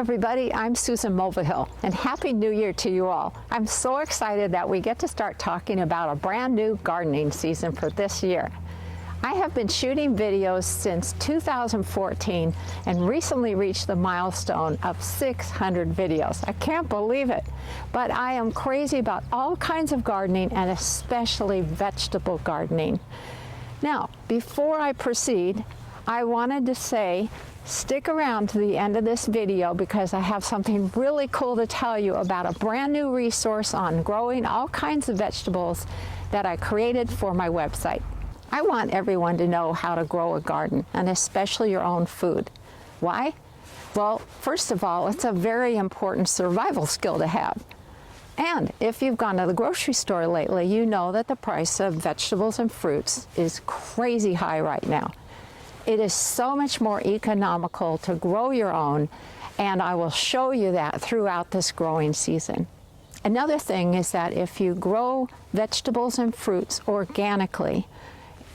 everybody, I'm Susan Mulvihill, and Happy New Year to you all. I'm so excited that we get to start talking about a brand new gardening season for this year. I have been shooting videos since 2014 and recently reached the milestone of 600 videos. I can't believe it, but I am crazy about all kinds of gardening and especially vegetable gardening. Now, before I proceed, I wanted to say, stick around to the end of this video because I have something really cool to tell you about a brand new resource on growing all kinds of vegetables that I created for my website. I want everyone to know how to grow a garden, and especially your own food. Why? Well, first of all, it's a very important survival skill to have. And if you've gone to the grocery store lately, you know that the price of vegetables and fruits is crazy high right now. It is so much more economical to grow your own, and I will show you that throughout this growing season. Another thing is that if you grow vegetables and fruits organically,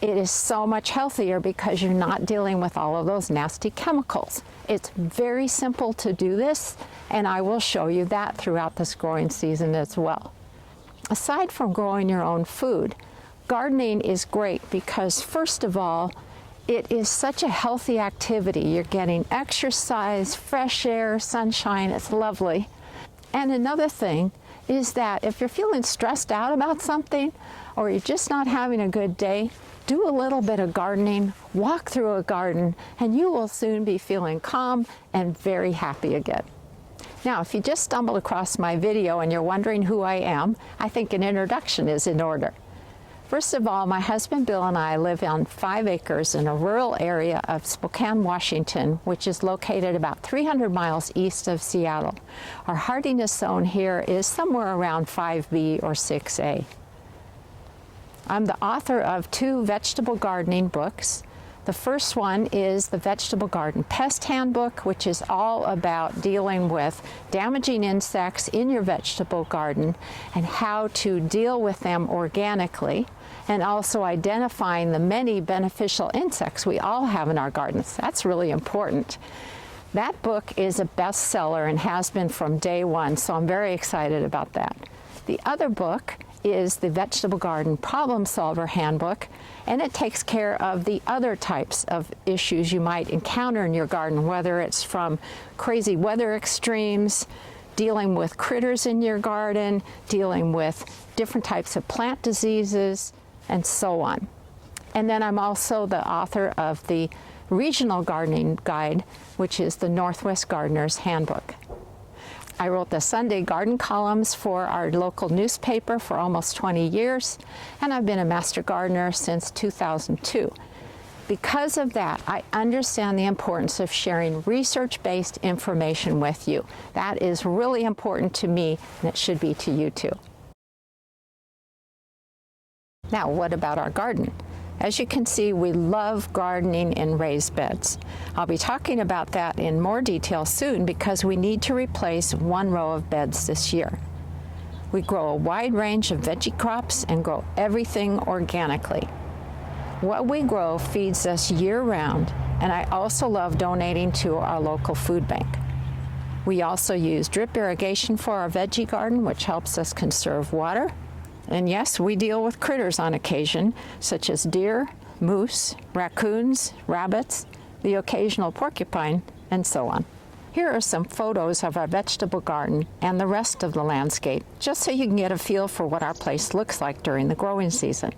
it is so much healthier because you're not dealing with all of those nasty chemicals. It's very simple to do this, and I will show you that throughout this growing season as well. Aside from growing your own food, gardening is great because, first of all, it is such a healthy activity. You're getting exercise, fresh air, sunshine. It's lovely. And another thing is that if you're feeling stressed out about something or you're just not having a good day, do a little bit of gardening, walk through a garden, and you will soon be feeling calm and very happy again. Now, if you just stumbled across my video and you're wondering who I am, I think an introduction is in order. First of all, my husband Bill and I live on 5 acres in a rural area of Spokane, Washington, which is located about 300 miles east of Seattle. Our hardiness zone here is somewhere around 5B or 6A. I'm the author of 2 vegetable gardening books. The first one is the Vegetable Garden Pest Handbook, which is all about dealing with damaging insects in your vegetable garden and how to deal with them organically, and also identifying the many beneficial insects we all have in our gardens. That's really important. That book is a bestseller and has been from day one, so I'm very excited about that. The other book is the Vegetable Garden Problem Solver Handbook, and it takes care of the other types of issues you might encounter in your garden, whether it's from crazy weather extremes, dealing with critters in your garden, dealing with different types of plant diseases, and so on. And then I'm also the author of the Regional Gardening Guide, which is the Northwest Gardener's Handbook. I wrote the Sunday garden columns for our local newspaper for almost 20 years, and I've been a master gardener since 2002. Because of that, I understand the importance of sharing research-based information with you. That is really important to me, and it should be to you too. Now, what about our garden? As you can see, we love gardening in raised beds. I'll be talking about that in more detail soon because we need to replace 1 row of beds this year. We grow a wide range of veggie crops and grow everything organically. What we grow feeds us year-round, and I also love donating to our local food bank. We also use drip irrigation for our veggie garden, which helps us conserve water. And yes, we deal with critters on occasion, such as deer, moose, raccoons, rabbits, the occasional porcupine, and so on. Here are some photos of our vegetable garden and the rest of the landscape, just so you can get a feel for what our place looks like during the growing season.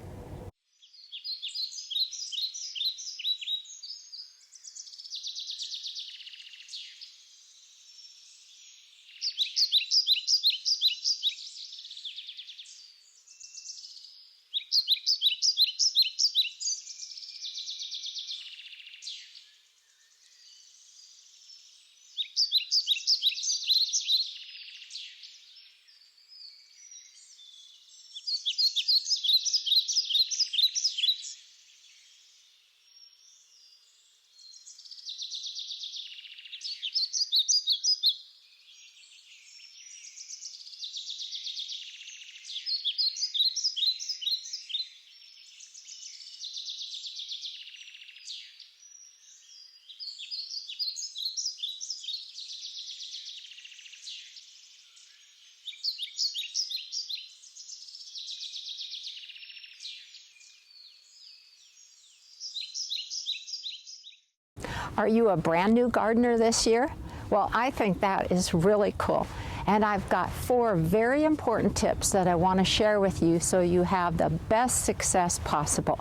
Are you a brand new gardener this year? Well, I think that is really cool. And I've got 4 very important tips that I want to share with you so you have the best success possible.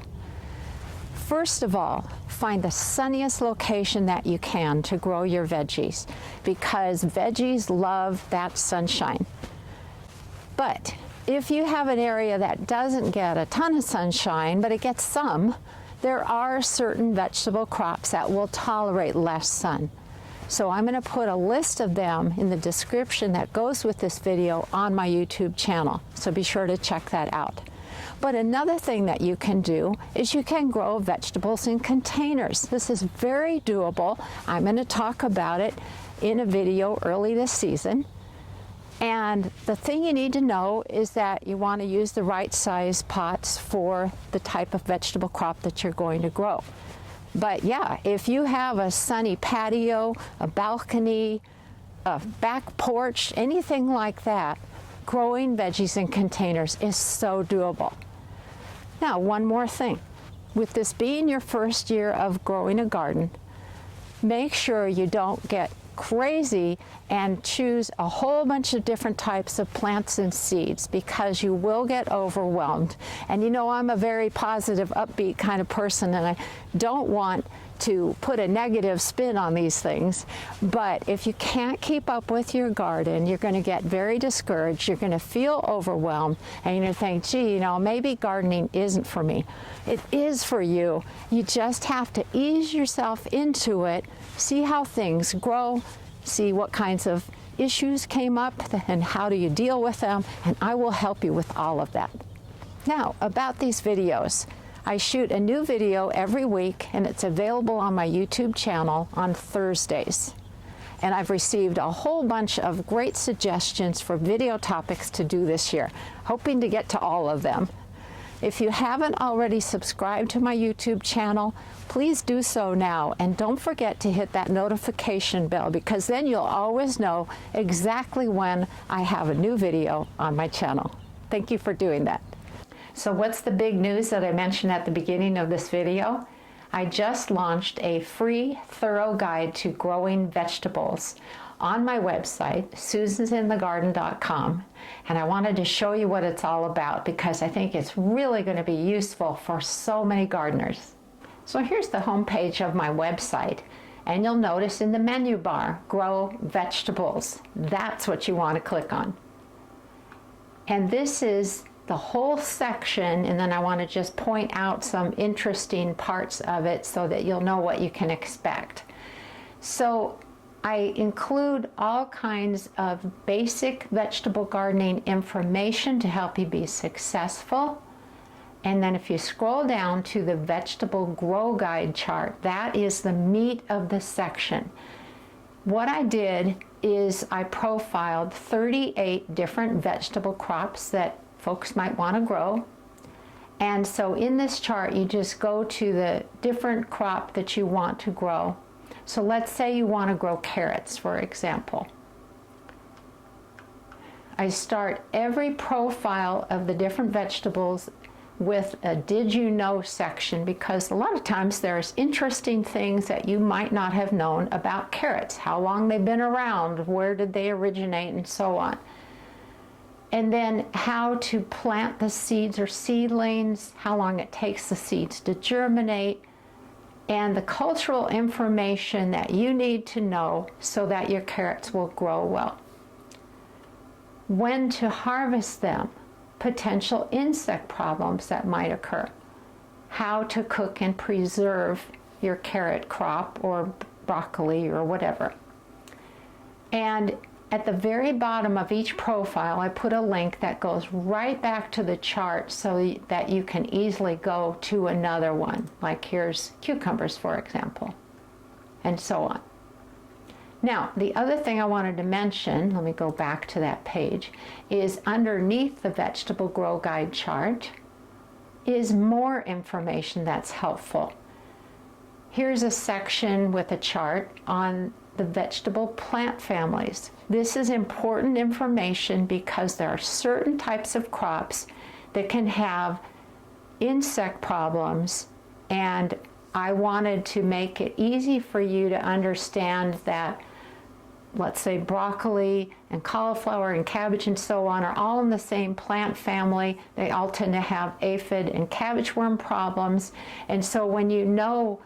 First of all, find the sunniest location that you can to grow your veggies, because veggies love that sunshine. But if you have an area that doesn't get a ton of sunshine, but it gets some, there are certain vegetable crops that will tolerate less sun. So I'm going to put a list of them in the description that goes with this video on my YouTube channel. So be sure to check that out. But another thing that you can do is you can grow vegetables in containers. This is very doable. I'm going to talk about it in a video early this season. And the thing you need to know is that you want to use the right size pots for the type of vegetable crop that you're going to grow. But yeah, if you have a sunny patio, a balcony, a back porch, anything like that, growing veggies in containers is so doable. Now, one more thing. With this being your first year of growing a garden, make sure you don't get crazy and choose a whole bunch of different types of plants and seeds, because you will get overwhelmed. And you know, I'm a very positive, upbeat kind of person, and I don't want to put a negative spin on these things. But if you can't keep up with your garden, you're going to get very discouraged, you're going to feel overwhelmed, and you're going to think, gee, you know, maybe gardening isn't for me. It is for you. You just have to ease yourself into it, see how things grow, see what kinds of issues came up, and how do you deal with them, and I will help you with all of that. Now, about these videos. I shoot a new video every week, and it's available on my YouTube channel on Thursdays. And I've received a whole bunch of great suggestions for video topics to do this year, hoping to get to all of them. If you haven't already subscribed to my YouTube channel, please do so now, and don't forget to hit that notification bell, because then you'll always know exactly when I have a new video on my channel. Thank you for doing that. So what's the big news that I mentioned at the beginning of this video? I just launched a free, thorough guide to growing vegetables on my website, susansinthegarden.com. And I wanted to show you what it's all about, because I think it's really going to be useful for so many gardeners. So here's the home page of my website. And you'll notice in the menu bar, Grow Vegetables. That's what you want to click on. And this is the whole section, and then I want to just point out some interesting parts of it so that you'll know what you can expect. So I include all kinds of basic vegetable gardening information to help you be successful. And then if you scroll down to the vegetable grow guide chart, that is the meat of the section. What I did is I profiled 38 different vegetable crops that folks might want to grow. And so in this chart, you just go to the different crop that you want to grow. So let's say you want to grow carrots, for example. I start every profile of the different vegetables with a did you know section, because a lot of times there's interesting things that you might not have known about carrots, how long they've been around, where did they originate, and so on. And then how to plant the seeds or seedlings, how long it takes the seeds to germinate, and the cultural information that you need to know so that your carrots will grow well. When to harvest them, potential insect problems that might occur, how to cook and preserve your carrot crop or broccoli or whatever. And at the very bottom of each profile, I put a link that goes right back to the chart so that you can easily go to another one. Like here's cucumbers, for example, and so on. Now, the other thing I wanted to mention, let me go back to that page, is underneath the vegetable grow guide chart is more information that's helpful. Here's a section with a chart on the vegetable plant families. This is important information because there are certain types of crops that can have insect problems, and I wanted to make it easy for you to understand that, let's say, broccoli and cauliflower and cabbage and so on are all in the same plant family. They all tend to have aphid and cabbage worm problems. And so when you know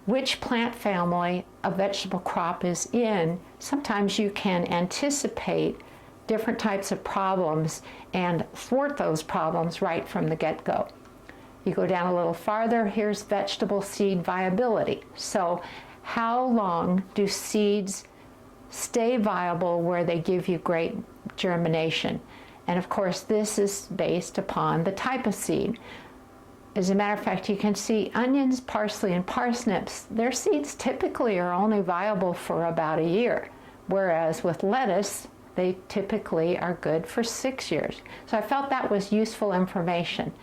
which plant family a vegetable crop is in, sometimes you can anticipate different types of problems and thwart those problems right from the get-go. You go down a little farther, here's vegetable seed viability. So how long do seeds stay viable where they give you great germination? And of course, this is based upon the type of seed. As a matter of fact, you can see onions, parsley, and parsnips, their seeds typically are only viable for about a year, whereas with lettuce, they typically are good for 6 years. So I felt that was useful information.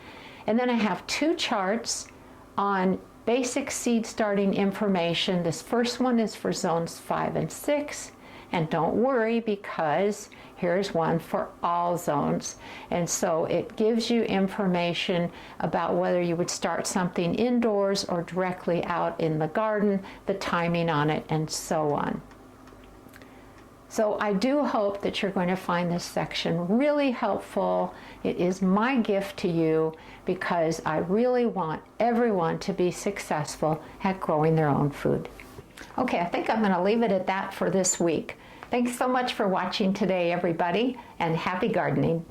And then I have 2 charts on basic seed starting information. This first one is for zones 5 and 6. And don't worry, because here's one for all zones. And so it gives you information about whether you would start something indoors or directly out in the garden, the timing on it, and so on. So I do hope that you're going to find this section really helpful. It is my gift to you because I really want everyone to be successful at growing their own food. Okay, I think I'm going to leave it at that for this week. Thanks so much for watching today, everybody, and happy gardening.